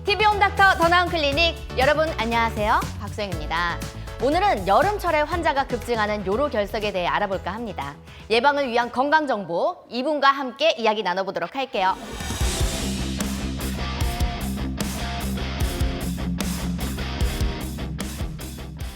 TV홈 닥터 더 나은 클리닉 여러분 안녕하세요. 박소영입니다. 오늘은 여름철에 환자가 급증하는 요로결석에 대해 알아볼까 합니다. 예방을 위한 건강정보 이분과 함께 이야기 나눠보도록 할게요.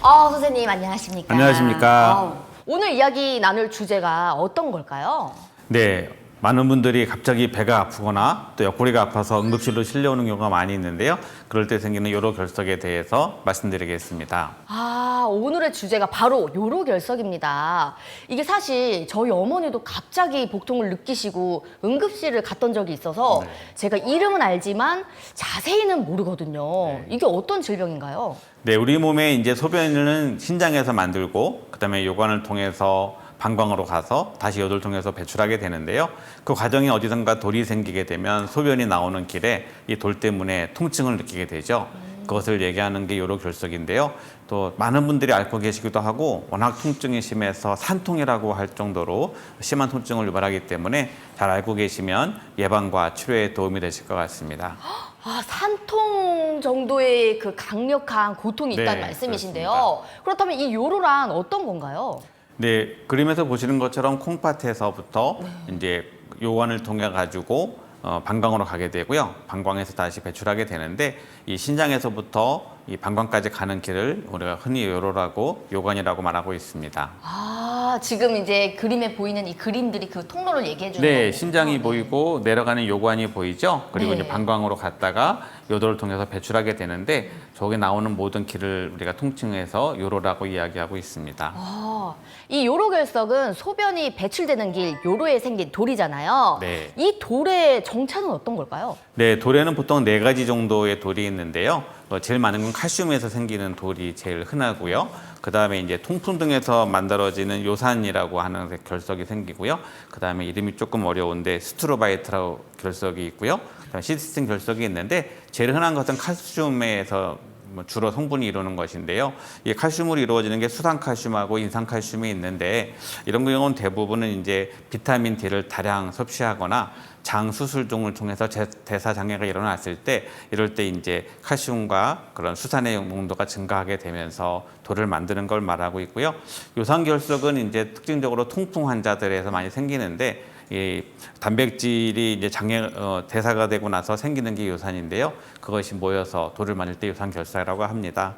선생님 안녕하십니까? 안녕하십니까? 오늘 이야기 나눌 주제가 어떤 걸까요? 네, 많은 분들이 갑자기 배가 아프거나 또 옆구리가 아파서 응급실로 실려오는 경우가 많이 있는데요. 그럴 때 생기는 요로결석에 대해서 말씀드리겠습니다. 오늘의 주제가 바로 요로결석입니다. 이게 사실 저희 어머니도 갑자기 복통을 느끼시고 응급실을 갔던 적이 있어서 제가 이름은 알지만 자세히는 모르거든요. 이게 어떤 질병인가요? 네, 우리 몸에 이제 소변은 신장에서 만들고 그다음에 요관을 통해서 방광으로 가서 다시 요도를 통해서 배출하게 되는데요. 그 과정에 어디선가 돌이 생기게 되면 소변이 나오는 길에 이 돌 때문에 통증을 느끼게 되죠. 그것을 얘기하는 게 요로결석인데요. 또 많은 분들이 앓고 계시기도 하고 워낙 통증이 심해서 산통이라고 할 정도로 심한 통증을 유발하기 때문에 잘 알고 계시면 예방과 치료에 도움이 되실 것 같습니다. 산통 정도의 그 강력한 고통이 있다는 네, 말씀이신데요. 그렇습니다. 그렇다면 이 요로란 어떤 건가요? 네, 그림에서 보시는 것처럼 콩팥에서부터 이제 요관을 통해 가지고 방광으로 가게 되고요. 방광에서 다시 배출하게 되는데 이 신장에서부터 이 방광까지 가는 길을 우리가 흔히 요로라고 요관이라고 말하고 있습니다. 지금 이제 그림에 보이는 이 그림들이 그 통로를 얘기해 주는 네, 거군요. 신장이 보이고 내려가는 요관이 보이죠. 그리고 네. 이제 방광으로 갔다가 요도를 통해서 배출하게 되는데 저기 나오는 모든 길을 우리가 통칭해서 요로라고 이야기하고 있습니다. 이 요로결석은 소변이 배출되는 길 요로에 생긴 돌이잖아요. 네. 이 돌의 정체는 어떤 걸까요? 네, 돌에는 보통 4가지 정도의 돌이 있는데요. 제일 많은 건 칼슘에서 생기는 돌이 제일 흔하고요. 그 다음에 이제 통풍 등에서 만들어지는 요산이라고 하는 결석이 생기고요. 그 다음에 이름이 조금 어려운데 스트로바이트라고 결석이 있고요. 그다음에 시스틴 결석이 있는데 제일 흔한 것은 칼슘에서 주로 성분이 이루는 것인데요. 이 칼슘으로 이루어지는 게 수산칼슘하고 인산칼슘이 있는데 이런 경우는 대부분은 이제 비타민 D를 다량 섭취하거나 장 수술 등을 통해서 대사 장애가 일어났을 때 이럴 때 이제 칼슘과 그런 수산의 농도가 증가하게 되면서 돌을 만드는 걸 말하고 있고요. 요산결석은 이제 특징적으로 통풍 환자들에서 많이 생기는데 이 단백질이 이제 대사가 되고 나서 생기는 게 요산인데요. 그것이 모여서 돌을 만들 때 요산결석이라고 합니다.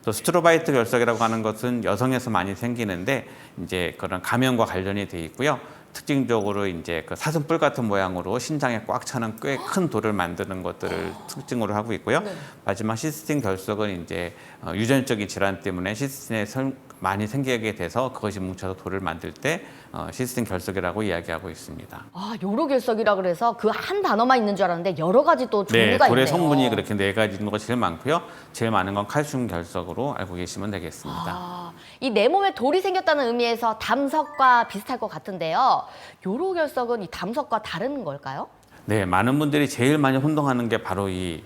또 스트로바이트 결석이라고 하는 것은 여성에서 많이 생기는데 이제 그런 감염과 관련이 돼 있고요. 특징적으로 이제 그 사슴뿔 같은 모양으로 신장에 꽉 차는 꽤 큰 돌을 만드는 것들을 특징으로 하고 있고요. 마지막 시스틴 결석은 이제 유전적인 질환 때문에 시스틴에 많이 생기게 돼서 그것이 뭉쳐서 돌을 만들 때 시스틴 결석이라고 이야기하고 있습니다. 요로결석이라 그래서 그 한 단어만 있는 줄 알았는데 여러 가지 또 네, 종류가 돌의 있네요. 성분이 그렇게 4가지 있는 것이 제일 많고요. 제일 많은 건 칼슘 결석으로 알고 계시면 되겠습니다. 이 내 몸에 돌이 생겼다는 의미에서 담석과 비슷할 것 같은데요. 요로결석은 이 담석과 다른 걸까요? 네, 많은 분들이 제일 많이 혼동하는 게 바로 이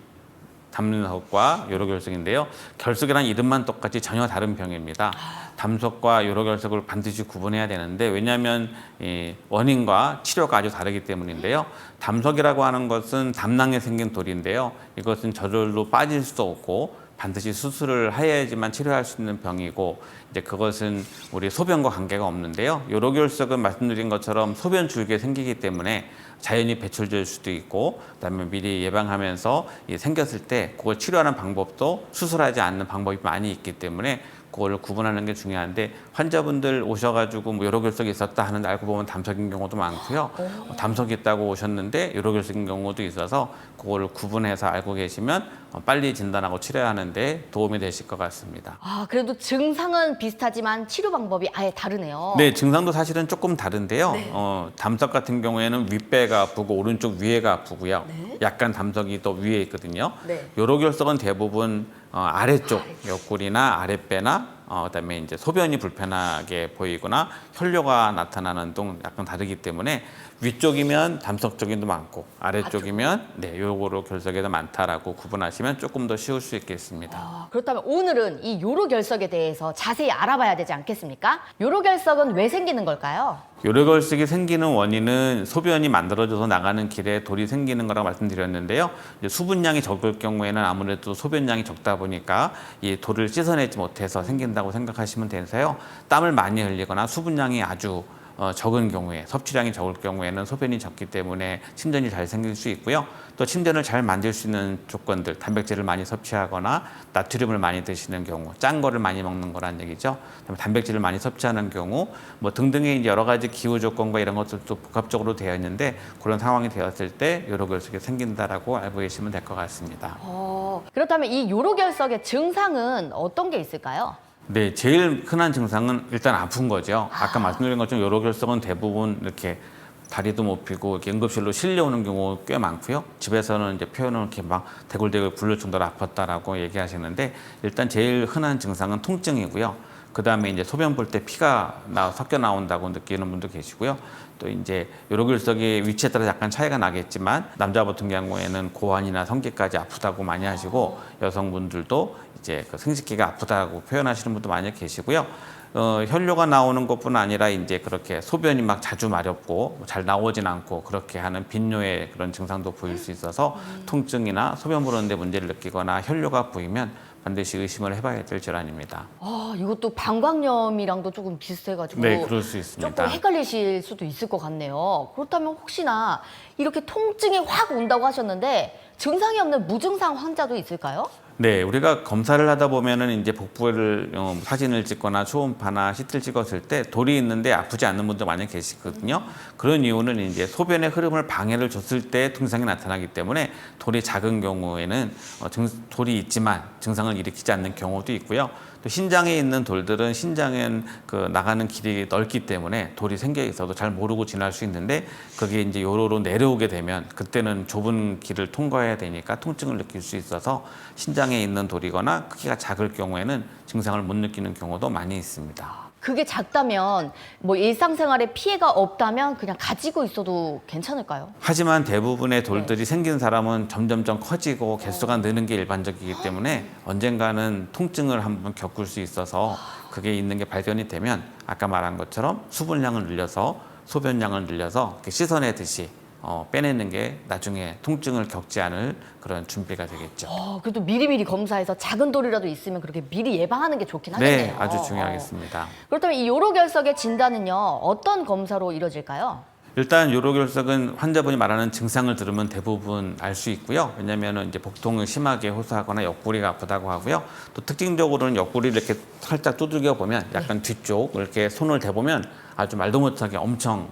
담석과 요로결석인데요. 결석이라는 이름만 똑같이 전혀 다른 병입니다. 담석과 요로결석을 반드시 구분해야 되는데 왜냐하면 이 원인과 치료가 아주 다르기 때문인데요. 담석이라고 하는 것은 담낭에 생긴 돌인데요. 이것은 저절로 빠질 수 없고 반드시 수술을 해야지만 치료할 수 있는 병이고 이제 그것은 우리 소변과 관계가 없는데요. 요로결석은 말씀드린 것처럼 소변 줄기에 생기기 때문에 자연히 배출될 수도 있고 그다음에 미리 예방하면서 생겼을 때 그걸 치료하는 방법도 수술하지 않는 방법이 많이 있기 때문에 그걸 구분하는 게 중요한데 환자분들 오셔가지고 뭐 요로결석이 있었다 하는데 알고 보면 담석인 경우도 많고요. 담석이 있다고 오셨는데 요로결석인 경우도 있어서 그걸 구분해서 알고 계시면 빨리 진단하고 치료하는데 도움이 되실 것 같습니다. 그래도 증상은 비슷하지만 치료 방법이 아예 다르네요. 네, 증상도 사실은 조금 다른데요. 담석 같은 경우에는 윗배가 아프고 오른쪽 위에가 아프고요. 약간 담석이 더 위에 있거든요. 요로결석은 대부분 아래쪽 옆구리나 아랫배나 그다음에 이제 소변이 불편하게 보이거나 혈뇨가 나타나는 등 약간 다르기 때문에 위쪽이면 담석 쪽이 더 많고 아래쪽이면 요로 결석이 더 많다라고 구분하시면 조금 더 쉬울 수 있겠습니다. 그렇다면 오늘은 이 요로결석에 대해서 자세히 알아봐야 되지 않겠습니까? 요로결석은 왜 생기는 걸까요? 요로결석이 생기는 원인은 소변이 만들어져서 나가는 길에 돌이 생기는 거라고 말씀드렸는데요. 이제 수분량이 적을 경우에는 아무래도 소변량이 적다 보니까 이 돌을 씻어내지 못해서 생긴다고 생각하시면 되세요. 땀을 많이 흘리거나 수분량이 아주 적은 경우에, 섭취량이 적을 경우에는 소변이 적기 때문에 침전이 잘 생길 수 있고요. 또 침전을 잘 만들 수 있는 조건들, 단백질을 많이 섭취하거나 나트륨을 많이 드시는 경우, 짠 거를 많이 먹는 거란 얘기죠. 그다음에 단백질을 많이 섭취하는 경우, 뭐 등등의 여러 가지 기후 조건과 이런 것들도 복합적으로 되어 있는데 그런 상황이 되었을 때 요로결석이 생긴다라고 알고 계시면 될 것 같습니다. 그렇다면 이 요로결석의 증상은 어떤 게 있을까요? 네, 제일 흔한 증상은 일단 아픈 거죠. 아까 말씀드린 것처럼 요로결석은 대부분 이렇게 다리도 못 펴고 이렇게 응급실로 실려오는 경우 꽤 많고요. 집에서는 이제 표현을 이렇게 막 대굴대굴 굴릴 정도로 아팠다라고 얘기하시는데 일단 제일 흔한 증상은 통증이고요. 그 다음에 이제 소변 볼 때 피가 섞여 나온다고 느끼는 분도 계시고요. 또 이제 요로결석의 위치에 따라 약간 차이가 나겠지만 남자 같은 경우에는 고환이나 성기까지 아프다고 많이 하시고 여성분들도 이제 그 생식기가 아프다고 표현하시는 분도 많이 계시고요. 혈뇨가 나오는 것뿐 아니라 이제 그렇게 소변이 막 자주 마렵고 잘 나오진 않고 그렇게 하는 빈뇨의 그런 증상도 보일 수 있어서 통증이나 소변 보는데 문제를 느끼거나 혈뇨가 보이면 반드시 의심을 해봐야 될 질환입니다. 이것도 방광염이랑도 조금 비슷해가지고 네, 그럴 수 있습니다. 조금 헷갈리실 수도 있을 것 같네요. 그렇다면 혹시나 이렇게 통증이 확 온다고 하셨는데 증상이 없는 무증상 환자도 있을까요? 네, 우리가 검사를 하다 보면은 이제 복부를 사진을 찍거나 초음파나 CT를 찍었을 때 돌이 있는데 아프지 않는 분도 많이 계시거든요. 그런 이유는 이제 소변의 흐름을 방해를 줬을 때 증상이 나타나기 때문에 돌이 작은 경우에는 돌이 있지만 증상을 일으키지 않는 경우도 있고요. 또 신장에 있는 돌들은 신장엔 그 나가는 길이 넓기 때문에 돌이 생겨 있어도 잘 모르고 지날 수 있는데 그게 이제 요로로 내려오게 되면 그때는 좁은 길을 통과해야 되니까 통증을 느낄 수 있어서 신장에 있는 돌이거나 크기가 작을 경우에는 증상을 못 느끼는 경우도 많이 있습니다. 그게 작다면 뭐 일상생활에 피해가 없다면 그냥 가지고 있어도 괜찮을까요? 하지만 대부분의 돌들이 생긴 사람은 점점점 커지고 개수가 느는 게 일반적이기 때문에 언젠가는 통증을 한번 겪을 수 있어서 그게 있는 게 발견이 되면 아까 말한 것처럼 수분량을 늘려서 소변량을 늘려서 이렇게 씻어내듯이 빼내는 게 나중에 통증을 겪지 않을 그런 준비가 되겠죠. 그래도 미리미리 검사해서 작은 돌이라도 있으면 그렇게 미리 예방하는 게 좋긴 하겠네요. 네, 아주 중요하겠습니다. 그렇다면 이 요로결석의 진단은요, 어떤 검사로 이루어질까요? 일단 요로결석은 환자분이 말하는 증상을 들으면 대부분 알 수 있고요. 왜냐하면 이제 복통을 심하게 호소하거나 옆구리가 아프다고 하고요. 또 특징적으로는 옆구리를 이렇게 살짝 두들겨 보면 약간 뒤쪽 이렇게 손을 대보면 아주 말도 못하게 엄청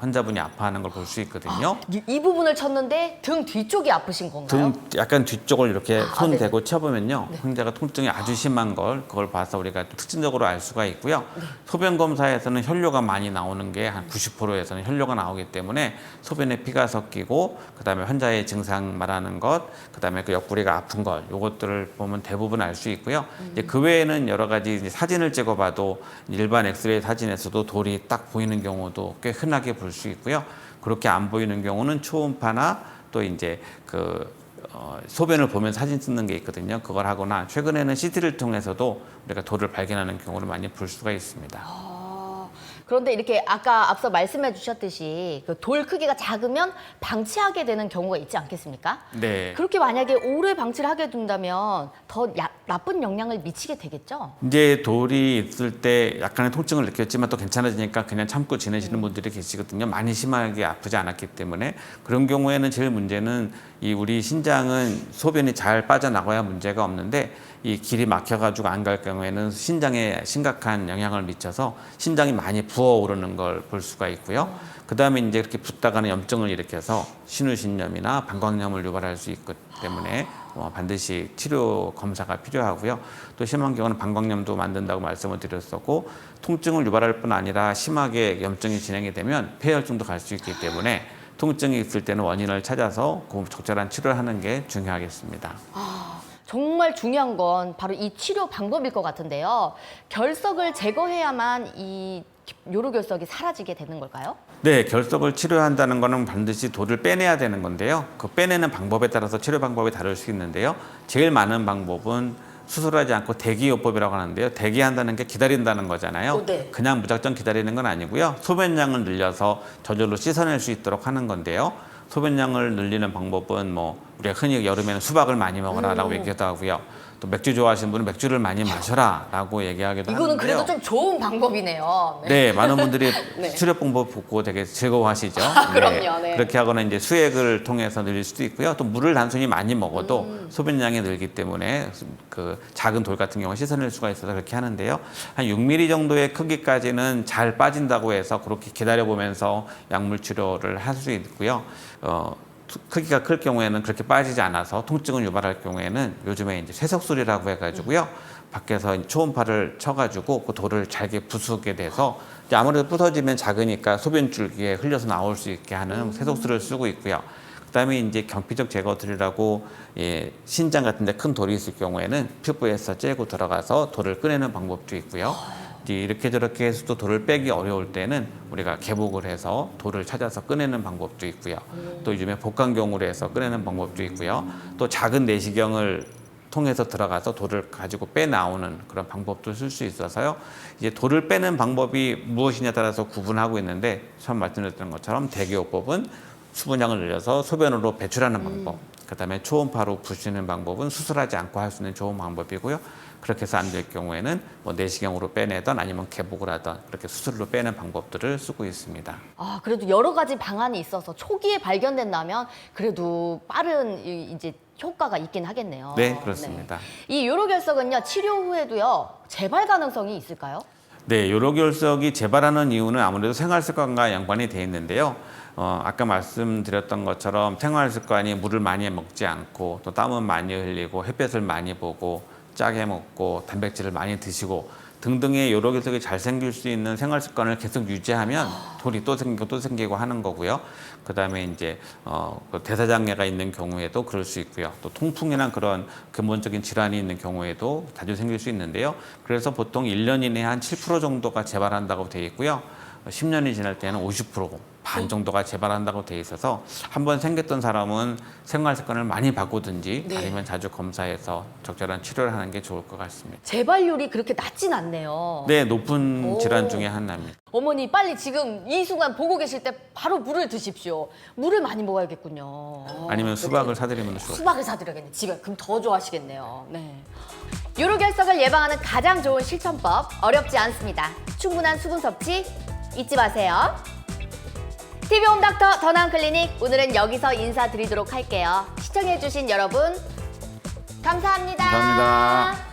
환자분이 아파하는 걸 볼 수 있거든요. 이 부분을 쳤는데 등 뒤쪽이 아프신 건가요? 등 약간 뒤쪽을 이렇게 손 네. 대고 쳐보면요. 환자가 통증이 아주 심한 그걸 봐서 우리가 특징적으로 알 수가 있고요. 소변 검사에서는 혈뇨가 많이 나오는 게 한 90%에서는 혈뇨가 나오기 때문에 소변에 피가 섞이고 그다음에 환자의 증상 말하는 것, 그다음에 그 옆구리가 아픈 것, 요것들을 보면 대부분 알 수 있고요. 이제 그 외에는 여러 가지 이제 사진을 찍어봐도 일반 엑스레이 사진에서도 돌이 딱 보이는 경우도 꽤 흔하게 볼 수 있고요. 그렇게 안 보이는 경우는 초음파나 또 이제 소변을 보면 사진 찍는 게 있거든요. 그걸 하거나 최근에는 CT를 통해서도 우리가 돌을 발견하는 경우를 많이 볼 수가 있습니다. 그런데 이렇게 아까 앞서 말씀해 주셨듯이 그 돌 크기가 작으면 방치하게 되는 경우가 있지 않겠습니까? 네. 그렇게 만약에 오래 방치를 하게 된다면 더 나쁜 영향을 미치게 되겠죠? 이제 돌이 있을 때 약간의 통증을 느꼈지만 또 괜찮아지니까 그냥 참고 지내시는 분들이 계시거든요. 많이 심하게 아프지 않았기 때문에. 그런 경우에는 제일 문제는 이 우리 신장은 소변이 잘 빠져나가야 문제가 없는데 이 길이 막혀가지고 안 갈 경우에는 신장에 심각한 영향을 미쳐서 신장이 많이 부어오르는 걸 볼 수가 있고요. 그 다음에 이제 이렇게 붓다가는 염증을 일으켜서 신우신염이나 방광염을 유발할 수 있기 때문에 반드시 치료 검사가 필요하고요. 또 심한 경우는 방광염도 만든다고 말씀을 드렸었고 통증을 유발할 뿐 아니라 심하게 염증이 진행이 되면 폐혈증도 갈 수 있기 때문에 통증이 있을 때는 원인을 찾아서 적절한 치료를 하는 게 중요하겠습니다. 정말 중요한 건 바로 이 치료 방법일 것 같은데요. 결석을 제거해야만 이 요로결석이 사라지게 되는 걸까요? 네, 결석을 치료한다는 것은 반드시 돌을 빼내야 되는 건데요. 그 빼내는 방법에 따라서 치료 방법이 다를 수 있는데요. 제일 많은 방법은 수술하지 않고 대기요법이라고 하는데요. 대기한다는 게 기다린다는 거잖아요. 네. 그냥 무작정 기다리는 건 아니고요. 소변량을 늘려서 저절로 씻어낼 수 있도록 하는 건데요. 소변량을 늘리는 방법은 뭐 우리가 흔히 여름에는 수박을 많이 먹어라라고 얘기도 하고요. 또 맥주 좋아하시는 분은 맥주를 많이 마셔라라고 얘기하기도 이거는 하는데요. 그래도 좀 좋은 방법이네요. 네, 많은 분들이 네. 수렵 방법 보고 되게 즐거워하시죠. 그럼요, 네. 그렇게 하거나 이제 수액을 통해서 늘릴 수도 있고요. 또 물을 단순히 많이 먹어도 소변량이 늘기 때문에 그 작은 돌 같은 경우 씻어낼 수가 있어서 그렇게 하는데요. 한 6mm 정도의 크기까지는 잘 빠진다고 해서 그렇게 기다려보면서 약물 치료를 할 수 있고요. 크기가 클 경우에는 그렇게 빠지지 않아서 통증을 유발할 경우에는 요즘에 이제 쇠석술이라고 해가지고요. 밖에서 초음파를 쳐가지고 그 돌을 잘게 부수게 돼서 이제 아무래도 부서지면 작으니까 소변줄기에 흘려서 나올 수 있게 하는 쇠석술을 쓰고 있고요. 그다음에 이제 경피적 제거술이라고 신장 같은데 큰 돌이 있을 경우에는 튜브에서 째고 들어가서 돌을 꺼내는 방법도 있고요. 이제 이렇게 저렇게 해서 또 돌을 빼기 어려울 때는 우리가 개복을 해서 돌을 찾아서 꺼내는 방법도 있고요. 또 요즘에 복강경으로 해서 꺼내는 방법도 있고요. 또 작은 내시경을 통해서 들어가서 돌을 가지고 빼나오는 그런 방법도 쓸 수 있어서요. 이제 돌을 빼는 방법이 무엇이냐에 따라서 구분하고 있는데 처음 말씀드렸던 것처럼 대기요법은 수분량을 늘려서 소변으로 배출하는 방법, 그다음에 초음파로 부시는 방법은 수술하지 않고 할 수 있는 좋은 방법이고요. 그렇게 해서 안 될 경우에는 뭐 내시경으로 빼내던 아니면 개복을 하던 그렇게 수술로 빼는 방법들을 쓰고 있습니다. 아, 그래도 여러 가지 방안이 있어서 초기에 발견된다면 그래도 빠른 이제 효과가 있긴 하겠네요. 네, 그렇습니다. 네. 이 요로결석은요, 치료 후에도요, 재발 가능성이 있을까요? 네, 요로결석이 재발하는 이유는 아무래도 생활습관과 연관이 돼 있는데요. 아까 말씀드렸던 것처럼 생활습관이 물을 많이 먹지 않고 또 땀은 많이 흘리고 햇볕을 많이 보고 짜게 먹고 단백질을 많이 드시고 등등의 요로결석이 잘 생길 수 있는 생활습관을 계속 유지하면 돌이 또 생기고 또 생기고 하는 거고요. 그다음에 이제 대사장애가 있는 경우에도 그럴 수 있고요. 또 통풍이나 그런 근본적인 질환이 있는 경우에도 자주 생길 수 있는데요. 그래서 보통 1년 이내에 한 7% 정도가 재발한다고 되어 있고요. 10년이 지날 때는 50% 반 정도가 재발한다고 돼 있어서 한번 생겼던 사람은 생활 습관을 많이 바꾸든지 네. 아니면 자주 검사해서 적절한 치료를 하는 게 좋을 것 같습니다. 재발률이 그렇게 낮진 않네요. 네, 높은 오. 질환 중에 하나입니다. 어머니 빨리 지금 이 순간 보고 계실 때 바로 물을 드십시오. 물을 많이 먹어야겠군요. 아니면 그렇죠. 수박을 사드리면 좋을 수박을 사드려야겠네. 집에 그럼 더 좋아하시겠네요. 네. 요로결석을 예방하는 가장 좋은 실천법 어렵지 않습니다. 충분한 수분 섭취 잊지 마세요. TV 홈닥터 더 나은 클리닉 오늘은 여기서 인사드리도록 할게요. 시청해주신 여러분 감사합니다. 감사합니다.